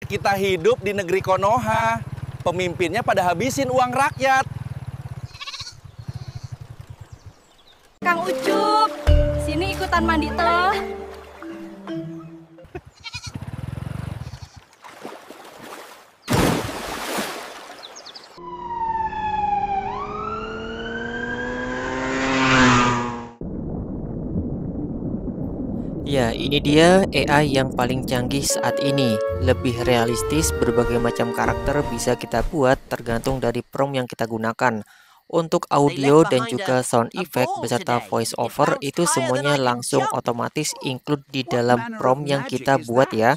Kita hidup di negeri Konoha. Pemimpinnya pada habisin uang rakyat. Kang Ucup, sini ikutan mandi teh. Ya, ini dia AI yang paling canggih saat ini. Lebih realistis, berbagai macam karakter bisa kita buat tergantung dari prompt yang kita gunakan. Untuk audio dan juga sound effect beserta voice over itu semuanya langsung otomatis include di dalam prompt yang kita buat ya.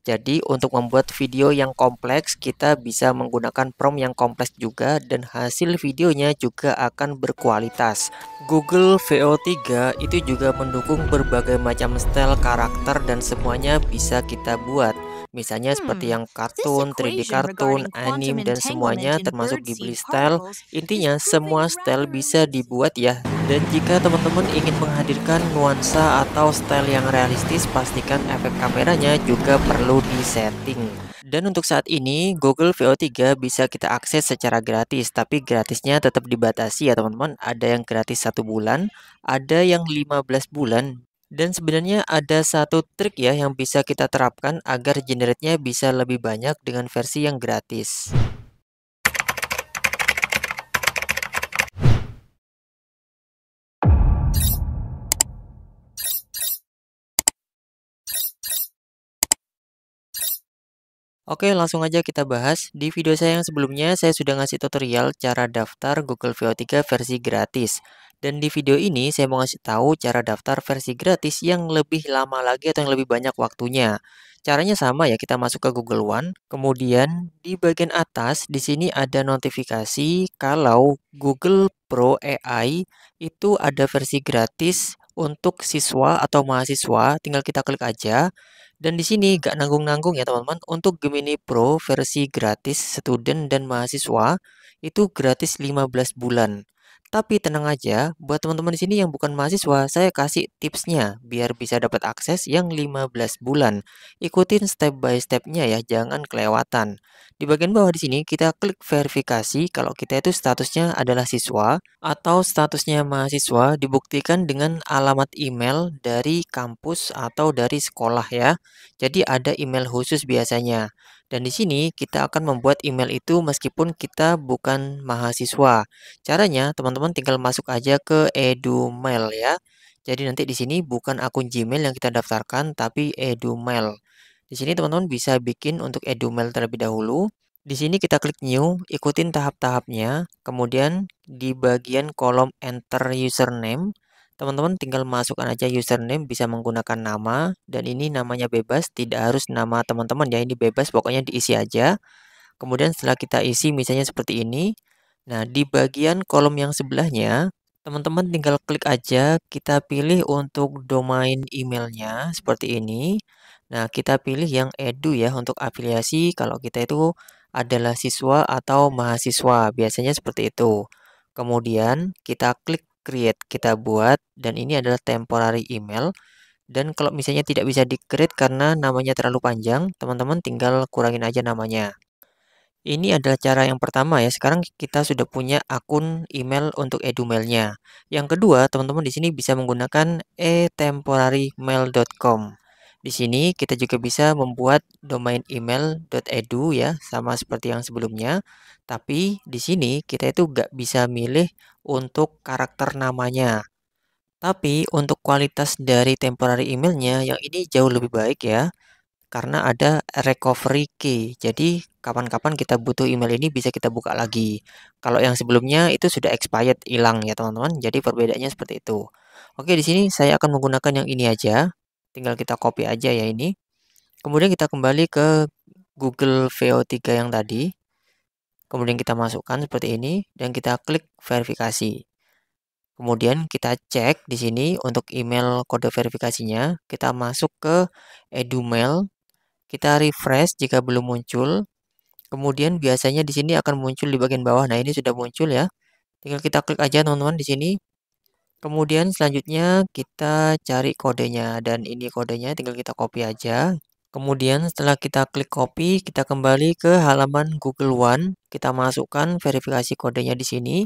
Jadi untuk membuat video yang kompleks kita bisa menggunakan prompt yang kompleks juga dan hasil videonya juga akan berkualitas. Google VO3 itu juga mendukung berbagai macam style karakter dan semuanya bisa kita buat. Misalnya seperti yang kartun, 3D kartun, anime dan semuanya termasuk Ghibli style. Intinya semua style bisa dibuat ya. Dan jika teman-teman ingin menghadirkan nuansa atau style yang realistis, pastikan efek kameranya juga perlu disetting. Dan untuk saat ini Google VO3 bisa kita akses secara gratis, tapi gratisnya tetap dibatasi ya teman-teman. Ada yang gratis 1 bulan, ada yang 15 bulan. Dan sebenarnya ada satu trik ya yang bisa kita terapkan agar generate-nya bisa lebih banyak dengan versi yang gratis. Oke, langsung aja kita bahas. Di video saya yang sebelumnya, saya sudah ngasih tutorial cara daftar Google VO3 versi gratis. Dan di video ini, saya mau ngasih tahu cara daftar versi gratis yang lebih lama lagi atau yang lebih banyak waktunya. Caranya sama ya, kita masuk ke Google One. Kemudian, di bagian atas, di sini ada notifikasi kalau Google Pro AI itu ada versi gratis untuk siswa atau mahasiswa. Tinggal kita klik aja. Dan di sini gak nanggung-nanggung ya teman-teman. Untuk Gemini Pro versi gratis student dan mahasiswa itu gratis 15 bulan. Tapi tenang aja, buat teman-teman di sini yang bukan mahasiswa, saya kasih tipsnya biar bisa dapat akses yang 15 bulan. Ikutin step by stepnya ya, jangan kelewatan. Di bagian bawah di sini kita klik verifikasi kalau kita itu statusnya adalah siswa atau statusnya mahasiswa dibuktikan dengan alamat email dari kampus atau dari sekolah ya. Jadi ada email khusus biasanya. Dan di sini kita akan membuat email itu meskipun kita bukan mahasiswa. Caranya teman-teman tinggal masuk aja ke Edumail ya. Jadi nanti di sini bukan akun Gmail yang kita daftarkan tapi Edumail. Di sini teman-teman bisa bikin untuk Edumail terlebih dahulu. Di sini kita klik new, ikutin tahap-tahapnya. Kemudian di bagian kolom enter username, teman-teman tinggal masukkan aja username bisa menggunakan nama dan ini namanya bebas, tidak harus nama teman-teman ya, ini bebas pokoknya diisi aja. Kemudian setelah kita isi misalnya seperti ini. Nah, di bagian kolom yang sebelahnya, teman-teman tinggal klik aja, kita pilih untuk domain emailnya seperti ini. Nah, kita pilih yang edu ya untuk afiliasi kalau kita itu adalah siswa atau mahasiswa, biasanya seperti itu. Kemudian kita klik create, kita buat, dan ini adalah temporary email. Dan kalau misalnya tidak bisa di-create karena namanya terlalu panjang, teman-teman tinggal kurangin aja namanya. Ini adalah cara yang pertama ya. Sekarang kita sudah punya akun email untuk edumailnya. Yang kedua, teman-teman di sini bisa menggunakan etemporarymail.com. Di sini kita juga bisa membuat domain email.edu ya, sama seperti yang sebelumnya. Tapi di sini kita itu nggak bisa milih untuk karakter namanya. Tapi untuk kualitas dari temporary emailnya yang ini jauh lebih baik ya karena ada recovery key. Jadi kapan-kapan kita butuh email ini bisa kita buka lagi. Kalau yang sebelumnya itu sudah expired, hilang ya teman-teman. Jadi perbedaannya seperti itu. Oke, di sini saya akan menggunakan yang ini aja. Tinggal kita copy aja ya ini. Kemudian kita kembali ke Google VO3 yang tadi. Kemudian kita masukkan seperti ini dan kita klik verifikasi. Kemudian kita cek di sini untuk email kode verifikasinya. Kita masuk ke Edumail. Kita refresh jika belum muncul. Kemudian biasanya di sini akan muncul di bagian bawah. Nah, ini sudah muncul ya. Tinggal kita klik aja teman-teman di sini. Kemudian selanjutnya kita cari kodenya dan ini kodenya tinggal kita copy aja. Kemudian setelah kita klik copy, kita kembali ke halaman Google One, kita masukkan verifikasi kodenya di sini.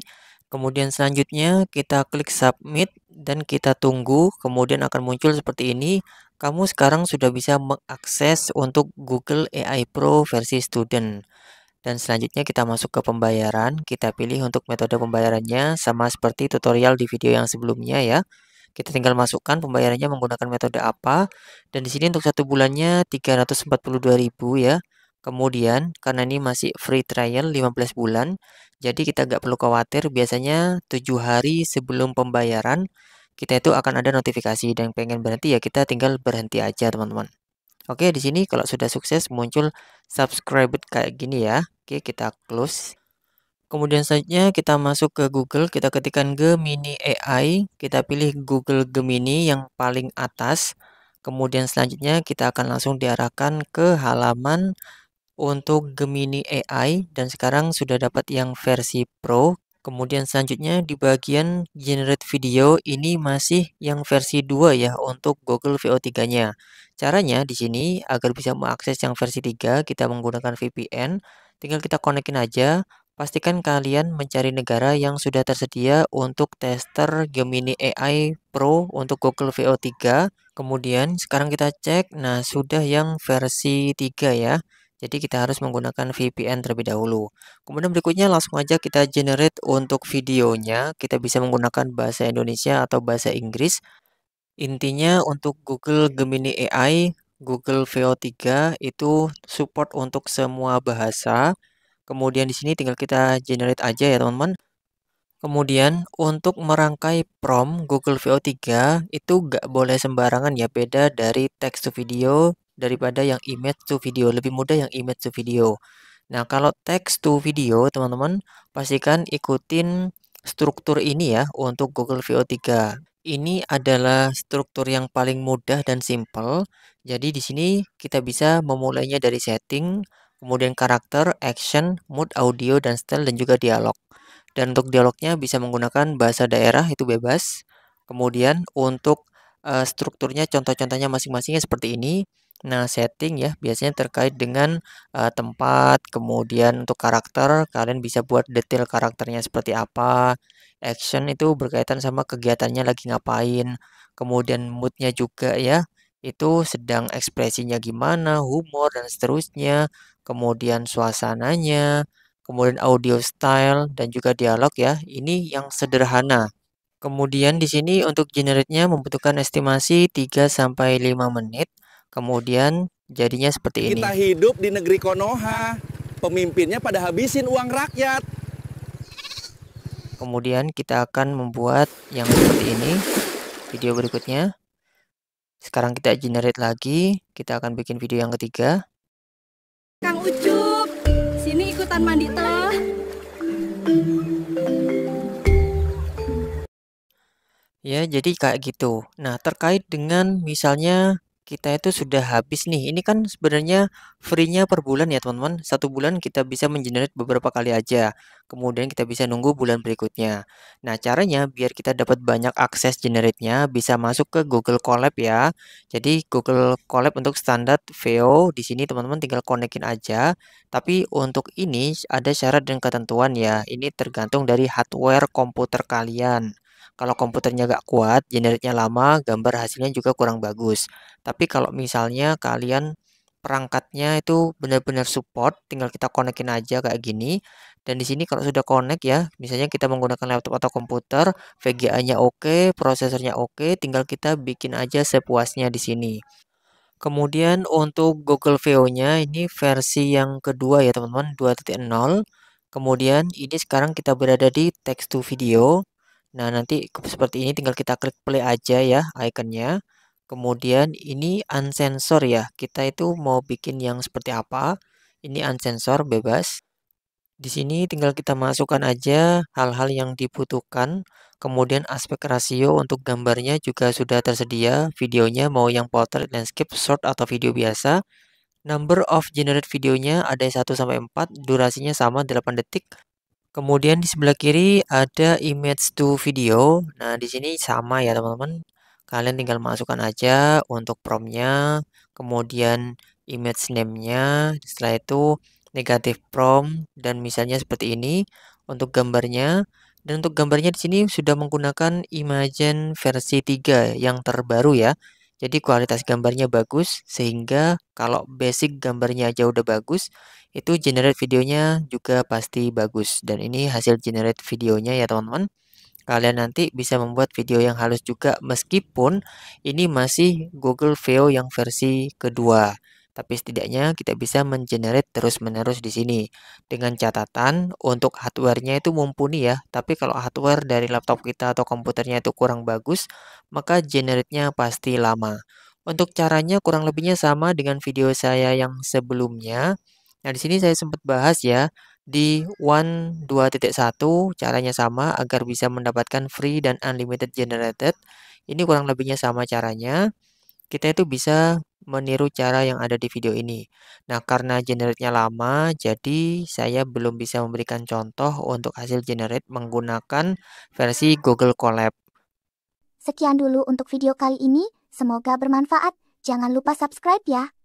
Kemudian selanjutnya kita klik submit dan kita tunggu, kemudian akan muncul seperti ini. Kamu sekarang sudah bisa mengakses untuk Google AI Pro versi student. Dan selanjutnya kita masuk ke pembayaran, kita pilih untuk metode pembayarannya sama seperti tutorial di video yang sebelumnya ya. Kita tinggal masukkan pembayarannya menggunakan metode apa. Dan di sini untuk 1 bulannya 342.000 ya. Kemudian karena ini masih free trial 15 bulan, jadi kita nggak perlu khawatir. Biasanya 7 hari sebelum pembayaran kita itu akan ada notifikasi, dan pengen berhenti ya kita tinggal berhenti aja teman-teman. Oke, di sini kalau sudah sukses muncul subscribe kayak gini ya. Oke, kita close. Kemudian selanjutnya kita masuk ke Google, kita ketikkan Gemini AI, kita pilih Google Gemini yang paling atas. Kemudian selanjutnya kita akan langsung diarahkan ke halaman untuk Gemini AI, dan sekarang sudah dapat yang versi Pro. Kemudian selanjutnya di bagian generate video ini masih yang versi 2 ya untuk Google VO3-nya. Caranya di sini agar bisa mengakses yang versi 3 kita menggunakan VPN. Tinggal kita konekin aja. Pastikan kalian mencari negara yang sudah tersedia untuk tester Gemini AI Pro untuk Google VO3. Kemudian sekarang kita cek, nah sudah yang versi 3 ya. Jadi kita harus menggunakan VPN terlebih dahulu. Kemudian berikutnya langsung aja kita generate untuk videonya. Kita bisa menggunakan bahasa Indonesia atau bahasa Inggris. Intinya untuk Google Gemini AI, Google VO3 itu support untuk semua bahasa. Kemudian di sini tinggal kita generate aja ya teman-teman. Kemudian untuk merangkai prompt Google VO3 itu nggak boleh sembarangan ya, beda dari text to video daripada yang image to video, lebih mudah yang image to video. Nah, kalau text to video teman-teman pastikan ikutin struktur ini ya untuk Google VO3. Ini adalah struktur yang paling mudah dan simple. Jadi di sini kita bisa memulainya dari setting, kemudian karakter, action, mood, audio, dan style, dan juga dialog. Dan untuk dialognya bisa menggunakan bahasa daerah, itu bebas. Kemudian untuk strukturnya, contoh-contohnya masing-masingnya seperti ini. Nah, setting ya biasanya terkait dengan tempat, kemudian untuk karakter kalian bisa buat detail karakternya seperti apa. Action itu berkaitan sama kegiatannya lagi ngapain. Kemudian moodnya juga ya, itu sedang ekspresinya gimana, humor dan seterusnya. Kemudian suasananya, kemudian audio style dan juga dialog ya. Ini yang sederhana. Kemudian di sini untuk generate-nya membutuhkan estimasi 3 sampai 5 menit. Kemudian jadinya seperti ini. Kita hidup di negeri Konoha. Pemimpinnya pada habisin uang rakyat. Kemudian kita akan membuat yang seperti ini video berikutnya. Sekarang kita generate lagi, kita akan bikin video yang ketiga. Kang Ucup, sini ikutan mandi teh. Ya, jadi kayak gitu. Nah, terkait dengan misalnya kita itu sudah habis nih. Ini kan sebenarnya free-nya per bulan ya, teman-teman. 1 bulan kita bisa mengenerate beberapa kali aja. Kemudian kita bisa nunggu bulan berikutnya. Nah, caranya biar kita dapat banyak akses generate-nya, bisa masuk ke Google Colab ya. Jadi Google Colab untuk standar VO di sini teman-teman tinggal konekin aja. Tapi untuk ini ada syarat dan ketentuan ya. Ini tergantung dari hardware komputer kalian. Kalau komputernya nggak kuat, generate-nya lama, gambar hasilnya juga kurang bagus. Tapi kalau misalnya kalian perangkatnya itu benar-benar support, tinggal kita konekin aja kayak gini. Dan di sini kalau sudah connect ya, misalnya kita menggunakan laptop atau komputer, VGA-nya oke, prosesornya oke, tinggal kita bikin aja sepuasnya di sini. Kemudian untuk Google VO-nya ini versi yang kedua ya teman-teman, 2.0. Kemudian ini sekarang kita berada di text to video. Nah, nanti seperti ini tinggal kita klik play aja ya ikonnya. Kemudian ini unsensor ya. Kita itu mau bikin yang seperti apa? Ini unsensor bebas. Di sini tinggal kita masukkan aja hal-hal yang dibutuhkan. Kemudian aspek rasio untuk gambarnya juga sudah tersedia. Videonya mau yang portrait, landscape, short atau video biasa. Number of generate videonya ada 1 sampai 4, durasinya sama 8 detik. Kemudian di sebelah kiri ada image to video. Nah, di sini sama ya teman-teman. Kalian tinggal masukkan aja untuk prompt-nya. Kemudian image name-nya, setelah itu negatif prompt dan misalnya seperti ini untuk gambarnya. Dan untuk gambarnya di sini sudah menggunakan Imagen versi 3 yang terbaru ya. Jadi kualitas gambarnya bagus sehingga kalau basic gambarnya aja udah bagus, itu generate videonya juga pasti bagus. Dan ini hasil generate videonya ya teman-teman. Kalian nanti bisa membuat video yang halus juga meskipun ini masih Google VO yang versi kedua. Tapi setidaknya kita bisa mengenerate terus-menerus di sini. Dengan catatan untuk hardware-nya itu mumpuni ya. Tapi kalau hardware dari laptop kita atau komputernya itu kurang bagus, maka generate-nya pasti lama. Untuk caranya kurang lebihnya sama dengan video saya yang sebelumnya. Nah, di sini saya sempat bahas ya di One 2.1 caranya sama agar bisa mendapatkan free dan unlimited generated. Ini kurang lebihnya sama caranya. Kita itu bisa meniru cara yang ada di video ini. Nah, karena generate-nya lama, jadi saya belum bisa memberikan contoh untuk hasil generate menggunakan versi Google Colab. Sekian dulu untuk video kali ini, semoga bermanfaat. Jangan lupa subscribe ya.